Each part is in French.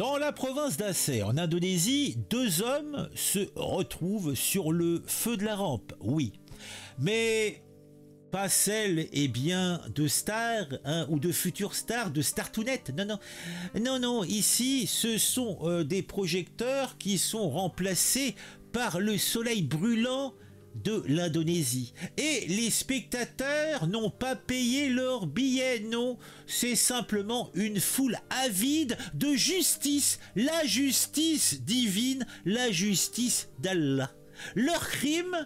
Dans la province d'Aceh, en Indonésie, deux hommes se retrouvent sur le feu de la rampe, oui. Mais pas celle, eh bien, de stars, hein, ou de futures stars, de Startounet. Non, non. Non, non, ici, ce sont des projecteurs qui sont remplacés par le soleil brûlant de l'Indonésie. Et les spectateurs n'ont pas payé leur billet, non. C'est simplement une foule avide de justice. La justice divine, la justice d'Allah. Leur crime,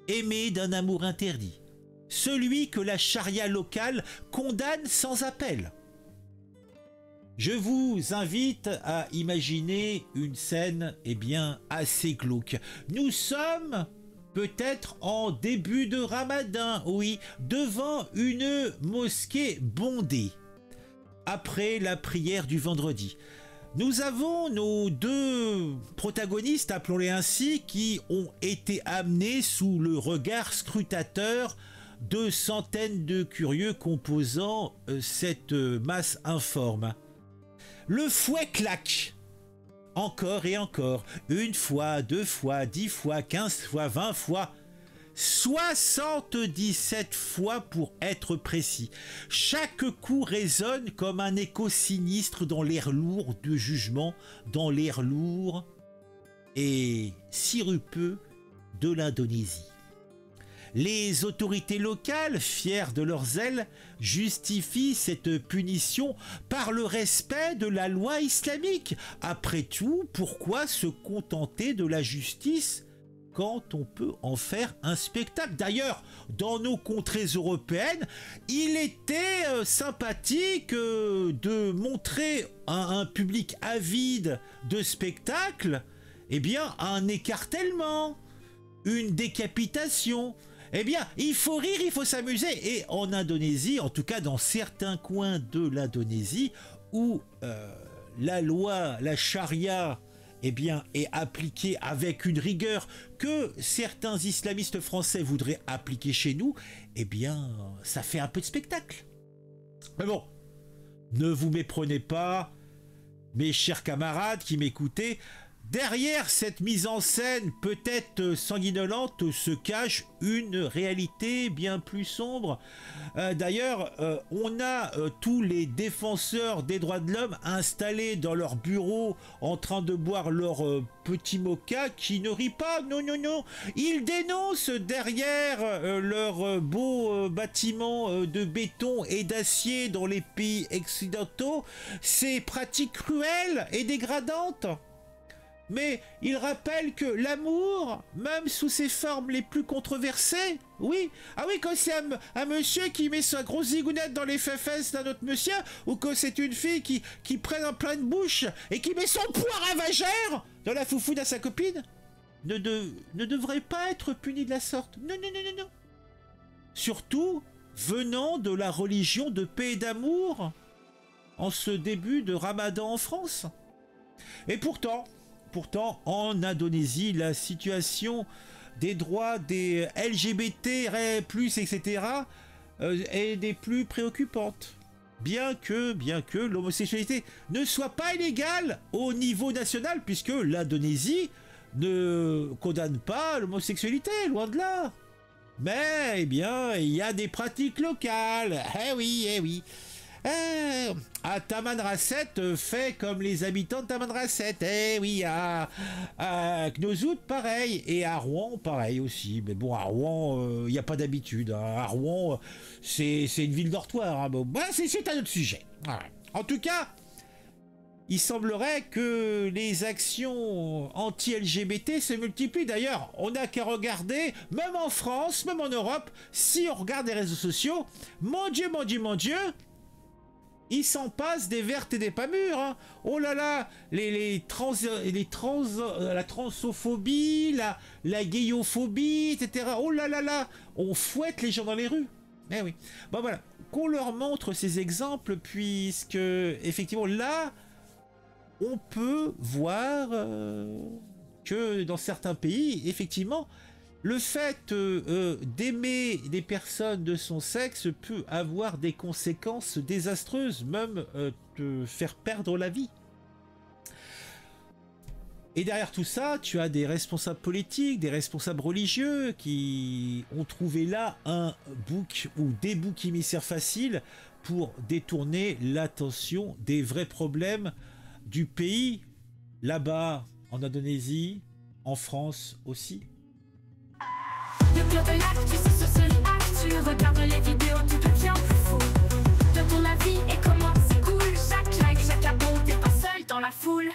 aimer d'un amour interdit. Celui que la charia locale condamne sans appel. Je vous invite à imaginer une scène, eh bien, assez glauque. Nous sommes peut-être en début de Ramadan, oui, devant une mosquée bondée, après la prière du vendredi. Nous avons nos deux protagonistes, appelons-les ainsi, qui ont été amenés sous le regard scrutateur de centaines de curieux composant cette masse informe. Le fouet claque. Encore et encore. Une fois, 2 fois, 10 fois, 15 fois, 20 fois. 77 fois pour être précis. Chaque coup résonne comme un écho sinistre dans l'air lourd de jugement, dans l'air lourd et sirupeux de l'Indonésie. Les autorités locales, fières de leur zèle, justifient cette punition par le respect de la loi islamique. Après tout, pourquoi se contenter de la justice quand on peut en faire un spectacle? D'ailleurs, dans nos contrées européennes, il était sympathique de montrer à un public avide de spectacles, eh bien, un écartèlement, une décapitation. Eh bien, il faut rire, il faut s'amuser. Et en Indonésie, en tout cas dans certains coins de l'Indonésie, où la loi, la charia, eh bien, est appliquée avec une rigueur que certains islamistes français voudraient appliquer chez nous, eh bien, ça fait un peu de spectacle. Mais bon, ne vous méprenez pas, mes chers camarades qui m'écoutez. Derrière cette mise en scène peut-être sanguinolente se cache une réalité bien plus sombre. D'ailleurs, on a tous les défenseurs des droits de l'homme installés dans leur bureau en train de boire leur petit mocha qui ne rit pas. Non, non, non. Ils dénoncent derrière leurs beaux bâtiments de béton et d'acier dans les pays occidentaux ces pratiques cruelles et dégradantes. Mais il rappelle que l'amour, même sous ses formes les plus controversées, oui, ah oui, quand c'est un monsieur qui met sa grosse zigounette dans les fesses d'un autre monsieur, ou que c'est une fille qui prend en pleine bouche et qui met son poing ravageur dans la foufoune à sa copine, ne devrait pas être puni de la sorte. Non, non, non, non, non. Surtout venant de la religion de paix et d'amour en ce début de Ramadan en France. Et pourtant, en Indonésie, la situation des droits des LGBT, etc., est des plus préoccupantes. Bien que l'homosexualité ne soit pas illégale au niveau national, puisque l'Indonésie ne condamne pas l'homosexualité, loin de là. Mais, eh bien, il y a des pratiques locales. Eh oui, eh oui. À Tamanrasset fait comme les habitants de Tamanrasset. Eh oui, à Knossout, pareil. Et à Rouen, pareil aussi. Mais bon, à Rouen, il n'y a pas d'habitude. Hein. À Rouen, c'est une ville dortoir. Hein. Bon, c'est un autre sujet. Voilà. En tout cas, il semblerait que les actions anti-LGBT se multiplient. D'ailleurs, on n'a qu'à regarder, même en France, même en Europe, si on regarde les réseaux sociaux, mon Dieu, mon Dieu, mon Dieu, il s'en passe des vertes et des pas mûres. Hein. Oh là là, la transophobie, la gayophobie, etc. Oh là là là, on fouette les gens dans les rues. Eh oui. Bon voilà, qu'on leur montre ces exemples, puisque effectivement là, on peut voir que dans certains pays, effectivement, le fait d'aimer des personnes de son sexe peut avoir des conséquences désastreuses, même te faire perdre la vie. Et derrière tout ça, tu as des responsables politiques, des responsables religieux qui ont trouvé là un bouc ou des boucs émissaires faciles pour détourner l'attention des vrais problèmes du pays, là-bas en Indonésie, en France aussi. Le club de l'actu, c'est sur Actu. Regarde les vidéos, tout devient plus fou. De ton avis et comment c'est cool. Chaque like, chaque abon, t'es pas seul dans la foule.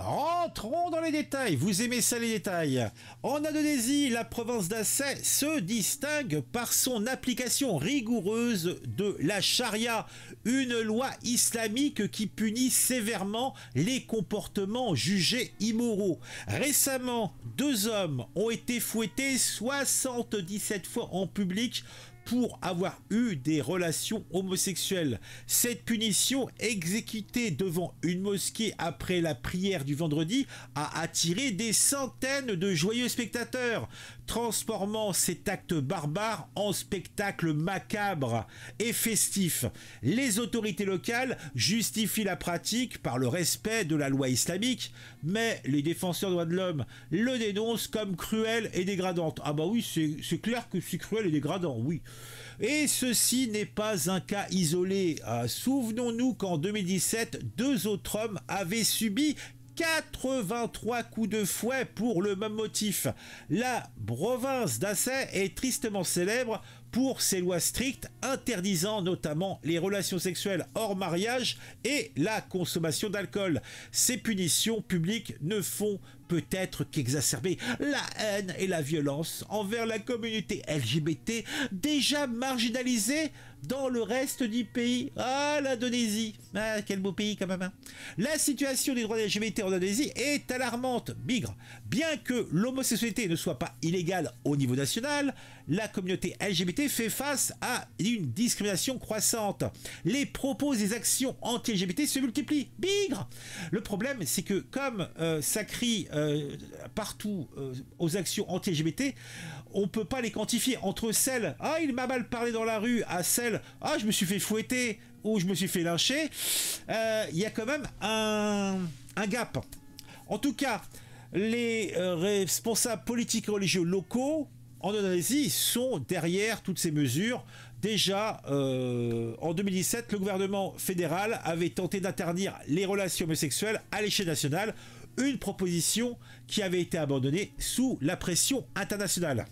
Rentrons dans les détails, vous aimez ça les détails. En Indonésie, la province d'Aceh se distingue par son application rigoureuse de la charia, une loi islamique qui punit sévèrement les comportements jugés immoraux. Récemment, 2 hommes ont été fouettés 77 fois en public pour avoir eu des relations homosexuelles. Cette punition, exécutée devant une mosquée après la prière du vendredi, a attiré des centaines de joyeux spectateurs, transformant cet acte barbare en spectacle macabre et festif. Les autorités locales justifient la pratique par le respect de la loi islamique, mais les défenseurs des droits de l'homme le dénoncent comme cruel et dégradante. Ah bah oui, c'est clair que c'est cruel et dégradant, oui. Et ceci n'est pas un cas isolé. Souvenons-nous qu'en 2017, 2 autres hommes avaient subi 83 coups de fouet pour le même motif. La province d'Aceh est tristement célèbre pour ses lois strictes interdisant notamment les relations sexuelles hors mariage et la consommation d'alcool. Ces punitions publiques ne font peut-être qu'exacerber la haine et la violence envers la communauté LGBT déjà marginalisée dans le reste du pays. Ah, l'Indonésie. Ah, quel beau pays quand même. Hein. La situation des droits des LGBT en Indonésie est alarmante. Bigre. Bien que l'homosexualité ne soit pas illégale au niveau national, la communauté LGBT fait face à une discrimination croissante. Les propos et actions anti-LGBT se multiplient. Bigre. Le problème, c'est que comme ça crie partout aux actions anti-LGBT, on peut pas les quantifier entre celles « Ah, il m'a mal parlé dans la rue » à celles « Ah, je me suis fait fouetter » ou « Je me suis fait lyncher », il y a quand même un gap. En tout cas, les responsables politiques et religieux locaux en Indonésie sont derrière toutes ces mesures. Déjà, en 2017, le gouvernement fédéral avait tenté d'interdire les relations homosexuelles à l'échelle nationale, une proposition qui avait été abandonnée sous la pression internationale.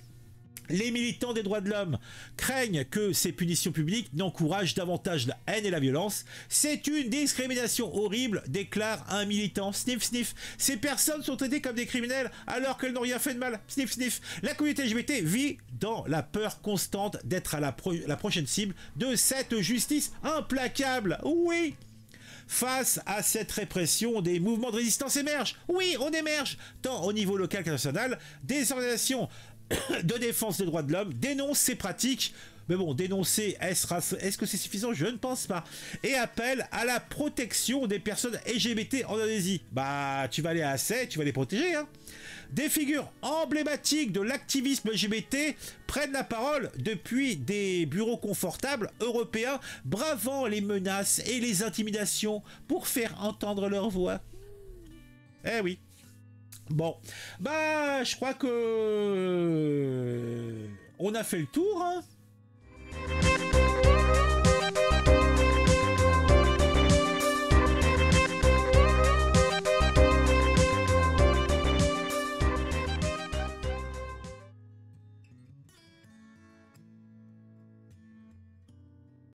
Les militants des droits de l'homme craignent que ces punitions publiques n'encouragent davantage la haine et la violence. C'est une discrimination horrible, déclare un militant. Sniff, sniff. Ces personnes sont traitées comme des criminels alors qu'elles n'ont rien fait de mal. Sniff, sniff. La communauté LGBT vit dans la peur constante d'être à la prochaine cible de cette justice implacable. Oui! Face à cette répression, des mouvements de résistance émergent. Oui, on émerge, tant au niveau local que national. Des organisations de défense des droits de l'homme dénoncent ces pratiques. Mais bon, dénoncer, est-ce que c'est suffisant? Je ne pense pas. Et appelle à la protection des personnes LGBT en Indonésie. Bah, tu vas aller à Aceh, tu vas les protéger, hein. Des figures emblématiques de l'activisme LGBT prennent la parole depuis des bureaux confortables européens, bravant les menaces et les intimidations pour faire entendre leur voix. Eh oui. Bon, bah, je crois que on a fait le tour, hein.